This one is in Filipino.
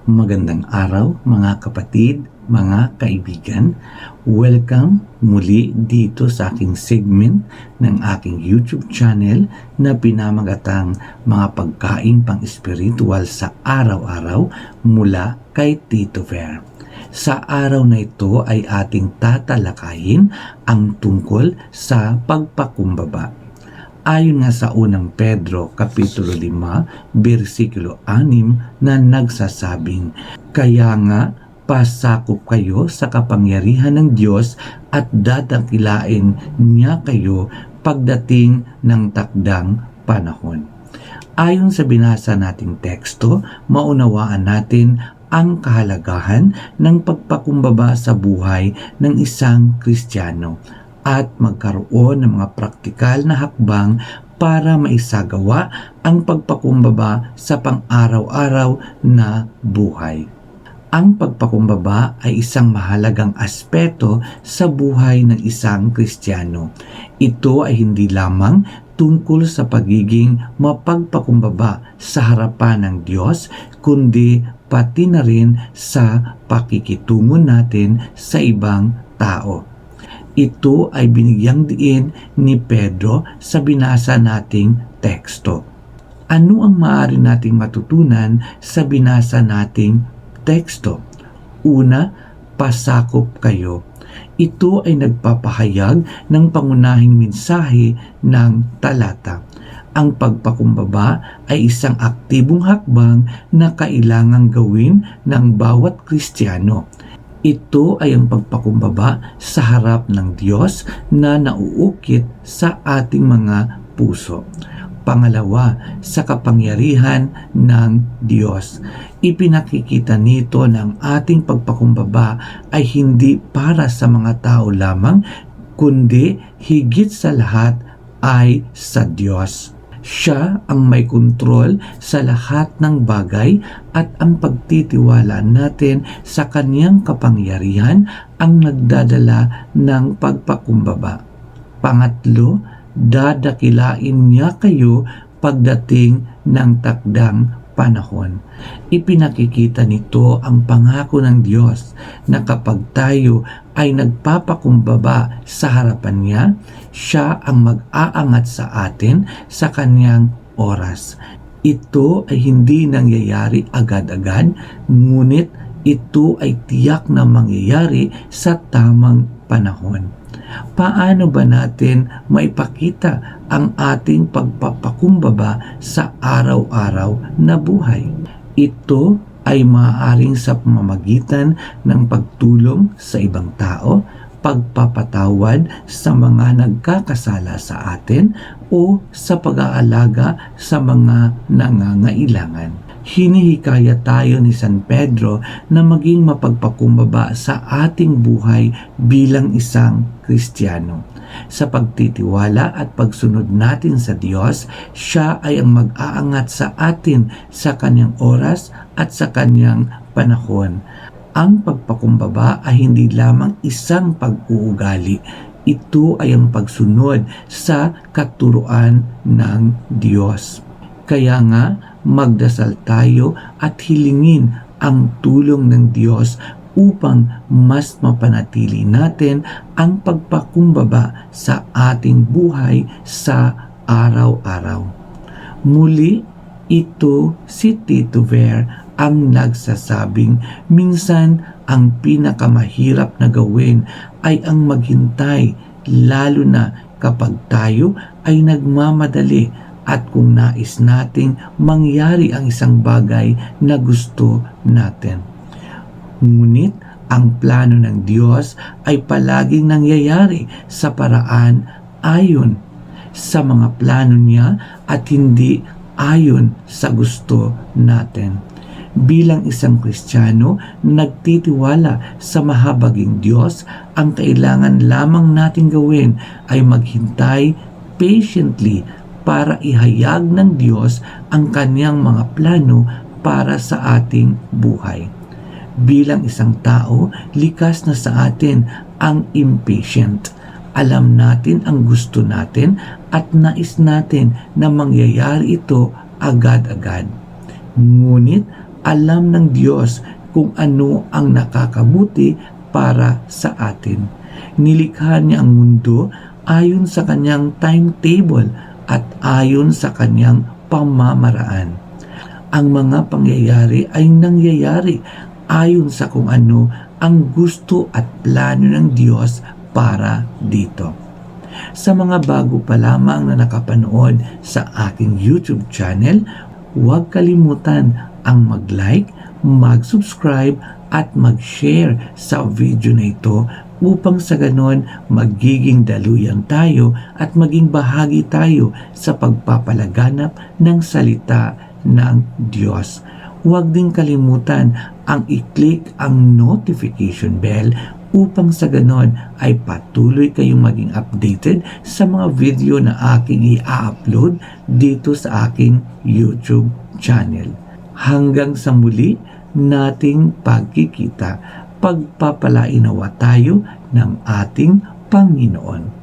Magandang araw mga kapatid, mga kaibigan. Welcome muli dito sa aking segment ng aking YouTube channel na pinamagatang mga pagkain pang-espiritual sa araw-araw mula kay Tito Ver. Sa araw na ito ay ating tatalakayin ang tungkol sa pagpakumbaba. Ayon nga sa unang Pedro Kapitulo 5, versikulo 6 na nagsasabing, "Kaya nga pasakop kayo sa kapangyarihan ng Diyos at dadakilain niya kayo pagdating ng takdang panahon." Ayon sa binasa nating teksto, maunawaan natin ang kahalagahan ng pagpakumbaba sa buhay ng isang Kristiyano at magkaroon ng mga praktikal na hakbang para maisagawa ang pagpakumbaba sa pang-araw-araw na buhay. Ang pagpakumbaba ay isang mahalagang aspeto sa buhay ng isang Kristiyano. Ito ay hindi lamang tungkol sa pagiging mapagpakumbaba sa harapan ng Diyos, kundi pati na rin sa pakikitungo natin sa ibang tao. Ito ay binigyang diin ni Pedro sa binasa nating teksto. Ano ang maaari nating matutunan sa binasa nating teksto? Una, pasakop kayo. Ito ay nagpapahayag ng pangunahing mensahe ng talata. Ang pagpakumbaba ay isang aktibong hakbang na kailangang gawin ng bawat Kristiyano. Ito ay ang pagpakumbaba sa harap ng Diyos na nauukit sa ating mga puso. Pangalawa, sa kapangyarihan ng Diyos. Ipinakikita nito ng ating pagpakumbaba ay hindi para sa mga tao lamang, kundi higit sa lahat ay sa Diyos. Siya ang may kontrol sa lahat ng bagay at ang pagtitiwala natin sa kaniyang kapangyarihan ang nagdadala ng pagpakumbaba. Pangatlo, dadakilain niya kayo pagdating ng takdang panahon. Ipinakikita nito ang pangako ng Diyos na kapag tayo ay nagpapakumbaba sa harapan niya, siya ang mag-aangat sa atin sa kanyang oras. Ito ay hindi nangyayari agad-agad, ngunit ito ay tiyak na mangyayari sa tamang panahon. Paano ba natin maipakita ang ating pagpapakumbaba sa araw-araw na buhay? Ito ay maaaring sa pamamagitan ng pagtulong sa ibang tao, pagpapatawad sa mga nagkakasala sa atin, o sa pag-aalaga sa mga nangangailangan. Hinihikayat tayo ni San Pedro na maging mapagpakumbaba sa ating buhay bilang isang Kristiyano. Sa pagtitiwala at pagsunod natin sa Diyos, siya ay ang mag-aangat sa atin sa kanyang oras at sa kanyang panahon. Ang pagpakumbaba ay hindi lamang isang pag-uugali. Ito ay ang pagsunod sa katuruan ng Diyos. Kaya nga, magdasal tayo at hilingin ang tulong ng Diyos upang mas mapanatili natin ang pagpakumbaba sa ating buhay sa araw-araw. Muli, ito si Tito Ver ang nagsasabing minsan ang pinakamahirap na gawin ay ang maghintay, lalo na kapag tayo ay nagmamadali at kung nais nating mangyari ang isang bagay na gusto natin. Ngunit ang plano ng Diyos ay palaging nangyayari sa paraan ayon sa mga plano niya at hindi ayon sa gusto natin. Bilang isang Kristiyano na nagtitiwala sa mahabaging Diyos, ang kailangan lamang nating gawin ay maghintay patiently para ihayag ng Diyos ang kanyang mga plano para sa ating buhay. Bilang isang tao, likas na sa atin ang impatient. Alam natin ang gusto natin at nais natin na mangyayari ito agad-agad. Ngunit Alam ng Diyos kung ano ang nakakabuti para sa atin. Nilikha niya ang mundo ayon sa kanyang timetable at ayon sa kanyang pamamaraan. Ang mga pangyayari ay nangyayari ayon sa kung ano ang gusto at plano ng Diyos para dito. Sa mga bago pa lamang na nakapanood sa aking YouTube channel, huwag kalimutan ang mag-like, mag-subscribe at mag-share sa video na ito upang sa ganon magiging daluyan tayo at maging bahagi tayo sa pagpapalaganap ng salita ng Diyos. Huwag din kalimutan ang i-click ang notification bell upang sa ganon ay patuloy kayong maging updated sa mga video na aking i-upload dito sa aking YouTube channel. Hanggang sa muli nating pagkikita, pagpapalainawa tayo ng ating Panginoon.